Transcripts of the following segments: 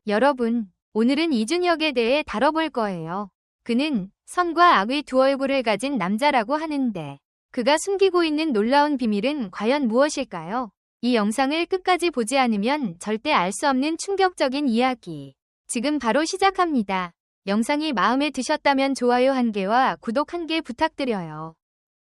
여러분, 오늘은 이준혁에 대해 다뤄볼 거예요. 그는 선과 악의 두 얼굴을 가진 남자라고 하는데 그가 숨기고 있는 놀라운 비밀은 과연 무엇일까요? 이 영상을 끝까지 보지 않으면 절대 알 수 없는 충격적인 이야기. 지금 바로 시작합니다. 영상이 마음에 드셨다면 좋아요 1개와 구독 1개 부탁드려요.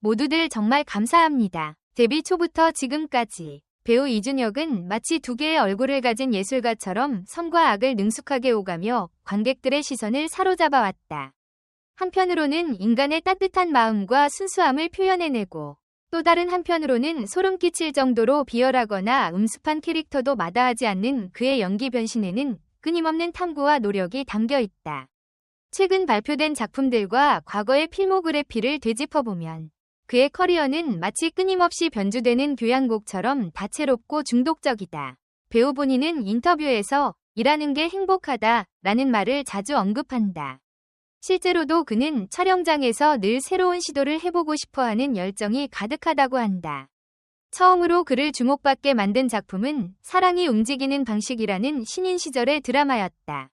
모두들 정말 감사합니다. 데뷔 초부터 지금까지 배우 이준혁은 마치 두 개의 얼굴을 가진 예술가처럼 선과 악을 능숙하게 오가며 관객들의 시선을 사로잡아왔다. 한편으로는 인간의 따뜻한 마음과 순수함을 표현해내고 또 다른 한편으로는 소름 끼칠 정도로 비열하거나 음습한 캐릭터도 마다하지 않는 그의 연기 변신에는 끊임없는 탐구와 노력이 담겨 있다. 최근 발표된 작품들과 과거의 필모그래피를 되짚어보면 그의 커리어는 마치 끊임없이 변주되는 교향곡처럼 다채롭고 중독적이다. 배우 본인은 인터뷰에서 일하는 게 행복하다 라는 말을 자주 언급한다. 실제로도 그는 촬영장에서 늘 새로운 시도를 해보고 싶어하는 열정이 가득하다고 한다. 처음으로 그를 주목받게 만든 작품은 사랑이 움직이는 방식이라는 신인 시절의 드라마였다.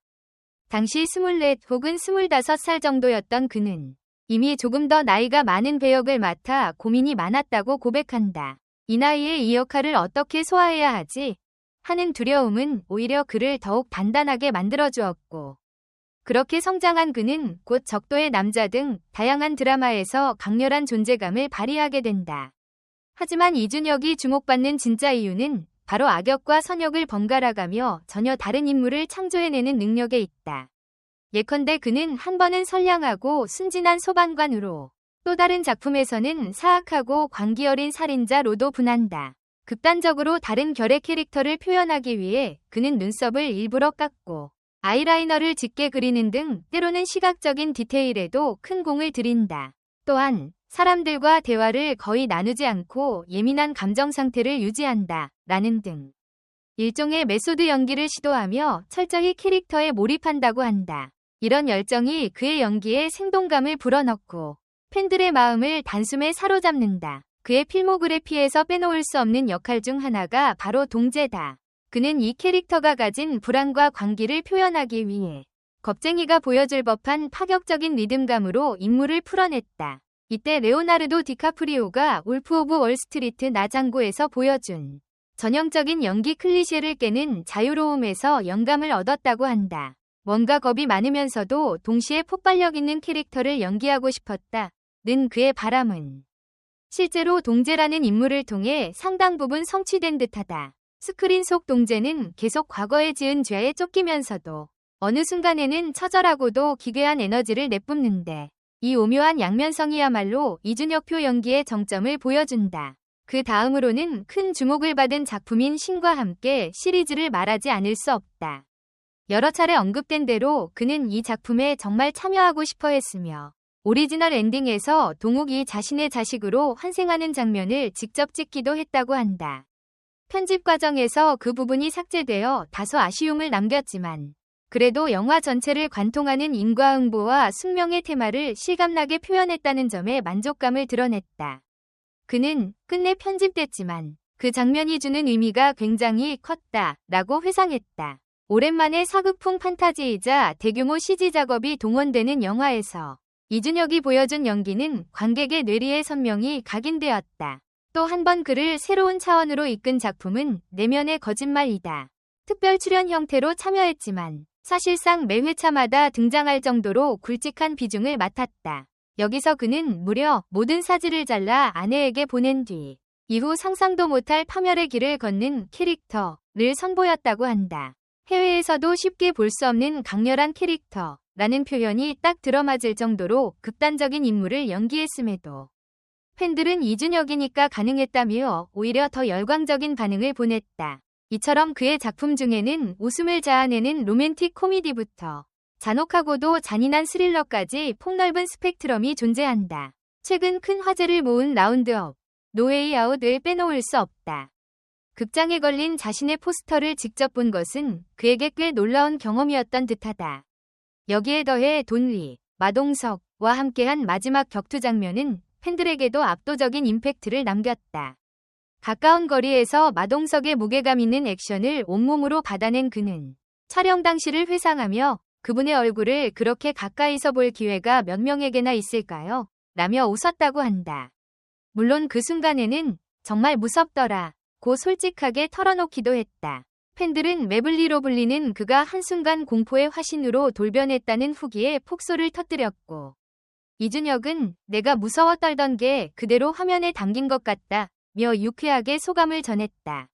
당시 24 혹은 25살 정도였던 그는 이미 조금 더 나이가 많은 배역을 맡아 고민이 많았다고 고백한다. 이 나이에 이 역할을 어떻게 소화해야 하지? 하는 두려움은 오히려 그를 더욱 단단하게 만들어주었고 그렇게 성장한 그는 곧 적도의 남자 등 다양한 드라마에서 강렬한 존재감을 발휘하게 된다. 하지만 이준혁이 주목받는 진짜 이유는 바로 악역과 선역을 번갈아가며 전혀 다른 인물을 창조해내는 능력에 있다. 예컨대 그는 한 번은 선량하고 순진한 소방관으로 또 다른 작품에서는 사악하고 광기 어린 살인자로도 분한다. 극단적으로 다른 결의 캐릭터를 표현하기 위해 그는 눈썹을 일부러 깎고 아이라이너를 짙게 그리는 등 때로는 시각적인 디테일에도 큰 공을 들인다. 또한 사람들과 대화를 거의 나누지 않고 예민한 감정 상태를 유지한다. 라는 등 일종의 메소드 연기를 시도하며 철저히 캐릭터에 몰입한다고 한다. 이런 열정이 그의 연기에 생동감을 불어넣고 팬들의 마음을 단숨에 사로잡는다. 그의 필모그래피에서 빼놓을 수 없는 역할 중 하나가 바로 동제다. 그는 이 캐릭터가 가진 불안과 광기를 표현하기 위해 겁쟁이가 보여줄 법한 파격적인 리듬감으로 인물을 풀어냈다. 이때 레오나르도 디카프리오가 울프 오브 월스트리트 나장고에서 보여준 전형적인 연기 클리셰를 깨는 자유로움에서 영감을 얻었다고 한다. 뭔가 겁이 많으면서도 동시에 폭발력 있는 캐릭터를 연기하고 싶었다는 그의 바람은 실제로 동제라는 인물을 통해 상당 부분 성취된 듯하다. 스크린 속 동제는 계속 과거에 지은 죄에 쫓기면서도 어느 순간에는 처절하고도 기괴한 에너지를 내뿜는데 이 오묘한 양면성이야말로 이준혁표 연기의 정점을 보여준다. 그 다음으로는 큰 주목을 받은 작품인 신과 함께 시리즈를 말하지 않을 수 없다. 여러 차례 언급된 대로 그는 이 작품에 정말 참여하고 싶어 했으며 오리지널 엔딩에서 동욱이 자신의 자식으로 환생하는 장면을 직접 찍기도 했다고 한다. 편집 과정에서 그 부분이 삭제되어 다소 아쉬움을 남겼지만 그래도 영화 전체를 관통하는 인과응보와 숙명의 테마를 실감나게 표현했다는 점에 만족감을 드러냈다. 그는 끝내 편집됐지만 그 장면이 주는 의미가 굉장히 컸다라고 회상했다. 오랜만에 사극풍 판타지이자 대규모 CG 작업이 동원되는 영화에서 이준혁이 보여준 연기는 관객의 뇌리에 선명히 각인되었다. 또 한 번 그를 새로운 차원으로 이끈 작품은 내면의 거짓말이다. 특별 출연 형태로 참여했지만 사실상 매 회차마다 등장할 정도로 굵직한 비중을 맡았다. 여기서 그는 무려 모든 사지를 잘라 아내에게 보낸 뒤 이후 상상도 못할 파멸의 길을 걷는 캐릭터를 선보였다고 한다. 해외에서도 쉽게 볼 수 없는 강렬한 캐릭터라는 표현이 딱 들어맞을 정도로 극단적인 인물을 연기했음에도 팬들은 이준혁이니까 가능했다며 오히려 더 열광적인 반응을 보냈다. 이처럼 그의 작품 중에는 웃음을 자아내는 로맨틱 코미디부터 잔혹하고도 잔인한 스릴러까지 폭넓은 스펙트럼이 존재한다. 최근 큰 화제를 모은 라운드업, 노 웨이 아웃을 빼놓을 수 없다. 극장에 걸린 자신의 포스터를 직접 본 것은 그에게 꽤 놀라운 경험이었던 듯하다. 여기에 더해 돈리, 마동석과 함께한 마지막 격투 장면은 팬들에게도 압도적인 임팩트를 남겼다. 가까운 거리에서 마동석의 무게감 있는 액션을 온몸으로 받아낸 그는 촬영 당시를 회상하며 그분의 얼굴을 그렇게 가까이서 볼 기회가 몇 명에게나 있을까요? 라며 웃었다고 한다. 물론 그 순간에는 정말 무섭더라 고 솔직하게 털어놓기도 했다. 팬들은 매블리로 불리는 그가 한순간 공포의 화신으로 돌변했다는 후기에 폭소를 터뜨렸고, 이준혁은 내가 무서워 떨던 게 그대로 화면에 담긴 것 같다 며 유쾌하게 소감을 전했다.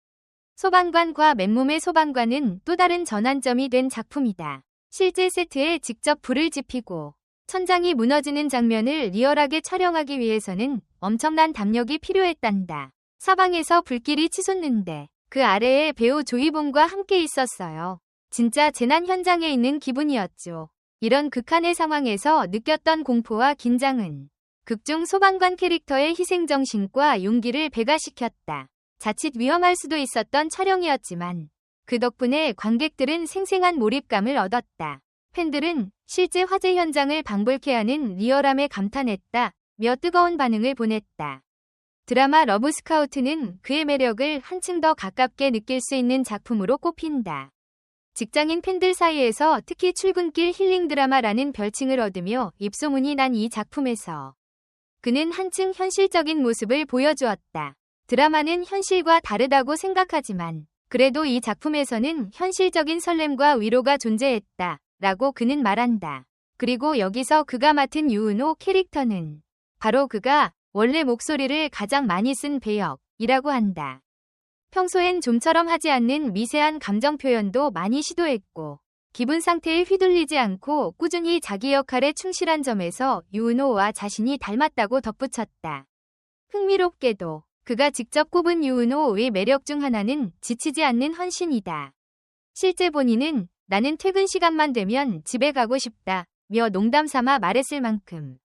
소방관과 맨몸의 소방관은 또 다른 전환점이 된 작품이다. 실제 세트에 직접 불을 지피고 천장이 무너지는 장면을 리얼하게 촬영하기 위해서는 엄청난 담력이 필요했단다. 사방에서 불길이 치솟는데 그 아래에 배우 조이봉과 함께 있었어요. 진짜 재난 현장에 있는 기분이었죠. 이런 극한의 상황에서 느꼈던 공포와 긴장은 극중 소방관 캐릭터의 희생정신과 용기를 배가시켰다. 자칫 위험할 수도 있었던 촬영이었지만 그 덕분에 관객들은 생생한 몰입감을 얻었다. 팬들은 실제 화재 현장을 방불케 하는 리얼함에 감탄했다 며 뜨거운 반응을 보냈다. 드라마 러브스카우트는 그의 매력을 한층 더 가깝게 느낄 수 있는 작품으로 꼽힌다. 직장인 팬들 사이에서 특히 출근길 힐링 드라마라는 별칭을 얻으며 입소문이 난 이 작품에서 그는 한층 현실적인 모습을 보여주었다. 드라마는 현실과 다르다고 생각하지만 그래도 이 작품에서는 현실적인 설렘과 위로가 존재했다 라고 그는 말한다. 그리고 여기서 그가 맡은 유은호 캐릭터는 바로 그가 원래 목소리를 가장 많이 쓴 배역이라고 한다. 평소엔 좀처럼 하지 않는 미세한 감정 표현도 많이 시도했고 기분 상태에 휘둘리지 않고 꾸준히 자기 역할에 충실한 점에서 유은호와 자신이 닮았다고 덧붙였다. 흥미롭게도 그가 직접 꼽은 유은호의 매력 중 하나는 지치지 않는 헌신이다. 실제 본인은 나는 퇴근 시간만 되면 집에 가고 싶다 며 농담 삼아 말했을 만큼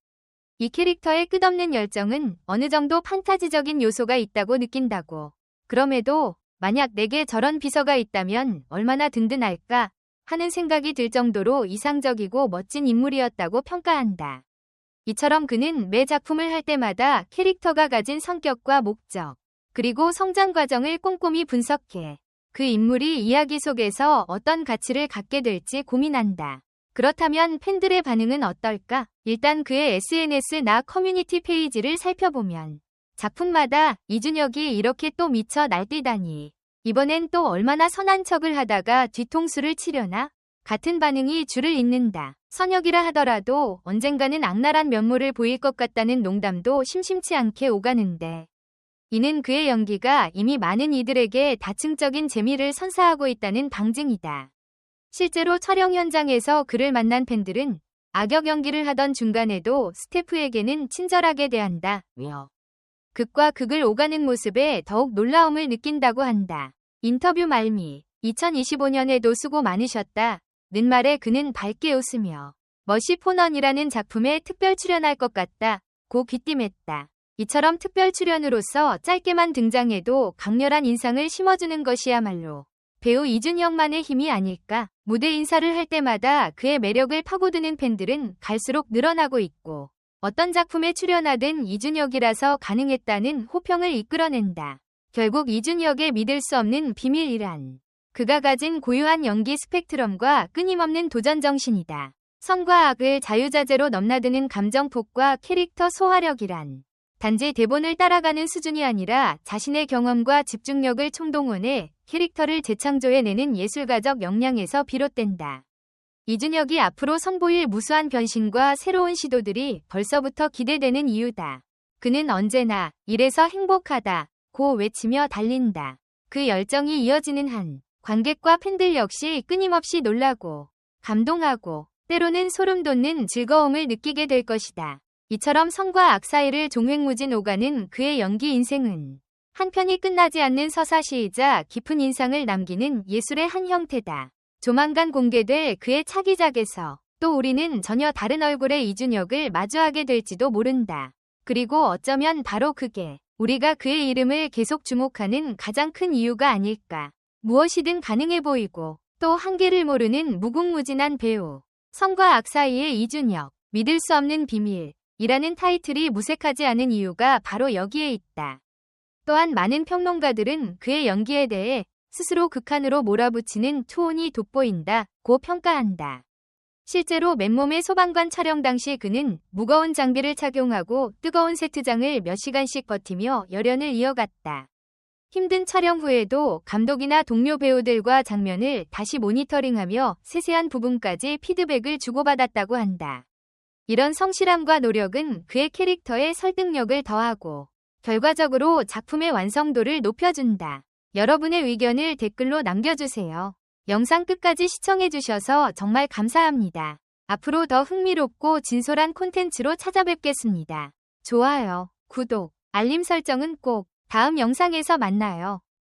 이 캐릭터의 끝없는 열정은 어느 정도 판타지적인 요소가 있다고 느낀다고. 그럼에도 만약 내게 저런 비서가 있다면 얼마나 든든할까 하는 생각이 들 정도로 이상적이고 멋진 인물이었다고 평가한다. 이처럼 그는 매 작품을 할 때마다 캐릭터가 가진 성격과 목적, 그리고 성장 과정을 꼼꼼히 분석해 그 인물이 이야기 속에서 어떤 가치를 갖게 될지 고민한다. 그렇다면 팬들의 반응은 어떨까? 일단 그의 SNS나 커뮤니티 페이지를 살펴보면 작품마다 이준혁이 이렇게 또 미쳐 날뛰다니. 이번엔 또 얼마나 선한 척을 하다가 뒤통수를 치려나? 같은 반응이 줄을 잇는다. 선역이라 하더라도 언젠가는 악랄한 면모를 보일 것 같다는 농담도 심심치 않게 오가는데 이는 그의 연기가 이미 많은 이들에게 다층적인 재미를 선사하고 있다는 방증이다. 실제로 촬영 현장에서 그를 만난 팬들은 악역 연기를 하던 중간에도 스태프에게는 친절하게 대한다 며 극과 극을 오가는 모습에 더욱 놀라움을 느낀다고 한다. 인터뷰 말미 2025년에도 수고 많으셨다 는 말에 그는 밝게 웃으며 머시포넌이라는 작품에 특별 출연할 것 같다 고 귀띔했다. 이처럼 특별 출연으로서 짧게만 등장해도 강렬한 인상을 심어주는 것이야말로 배우 이준혁만의 힘이 아닐까. 무대 인사를 할 때마다 그의 매력을 파고드는 팬들은 갈수록 늘어나고 있고 어떤 작품에 출연하든 이준혁이라서 가능했다는 호평을 이끌어낸다. 결국 이준혁의 믿을 수 없는 비밀이란 그가 가진 고유한 연기 스펙트럼과 끊임없는 도전 정신이다. 선과 악을 자유자재로 넘나드는 감정폭과 캐릭터 소화력이란 단지 대본을 따라가는 수준이 아니라 자신의 경험과 집중력을 총동원해 캐릭터를 재창조해내는 예술가적 역량에서 비롯된다. 이준혁이 앞으로 선보일 무수한 변신과 새로운 시도들이 벌써부터 기대되는 이유다. 그는 언제나 이래서 행복하다 고 외치며 달린다. 그 열정이 이어지는 한 관객과 팬들 역시 끊임없이 놀라고 감동하고 때로는 소름 돋는 즐거움을 느끼게 될 것이다. 이처럼 선과 악 사이를 종횡무진 오가는 그의 연기 인생은 한편이 끝나지 않는 서사시이자 깊은 인상을 남기는 예술의 한 형태다. 조만간 공개될 그의 차기작에서 또 우리는 전혀 다른 얼굴의 이준혁을 마주하게 될지도 모른다. 그리고 어쩌면 바로 그게 우리가 그의 이름을 계속 주목하는 가장 큰 이유가 아닐까. 무엇이든 가능해 보이고 또 한계를 모르는 무궁무진한 배우. 선과 악 사이의 이준혁, 믿을 수 없는 비밀 이라는 타이틀이 무색하지 않은 이유가 바로 여기에 있다. 또한 많은 평론가들은 그의 연기에 대해 스스로 극한으로 몰아붙이는 투혼이 돋보인다 고 평가한다. 실제로 맨몸의 소방관 촬영 당시 그는 무거운 장비를 착용하고 뜨거운 세트장을 몇 시간씩 버티며 열연을 이어갔다. 힘든 촬영 후에도 감독이나 동료 배우들과 장면을 다시 모니터링하며 세세한 부분까지 피드백을 주고받았다고 한다. 이런 성실함과 노력은 그의 캐릭터에 설득력을 더하고 결과적으로 작품의 완성도를 높여준다. 여러분의 의견을 댓글로 남겨주세요. 영상 끝까지 시청해주셔서 정말 감사합니다. 앞으로 더 흥미롭고 진솔한 콘텐츠로 찾아뵙겠습니다. 좋아요, 구독, 알림 설정은 꼭 다음 영상에서 만나요.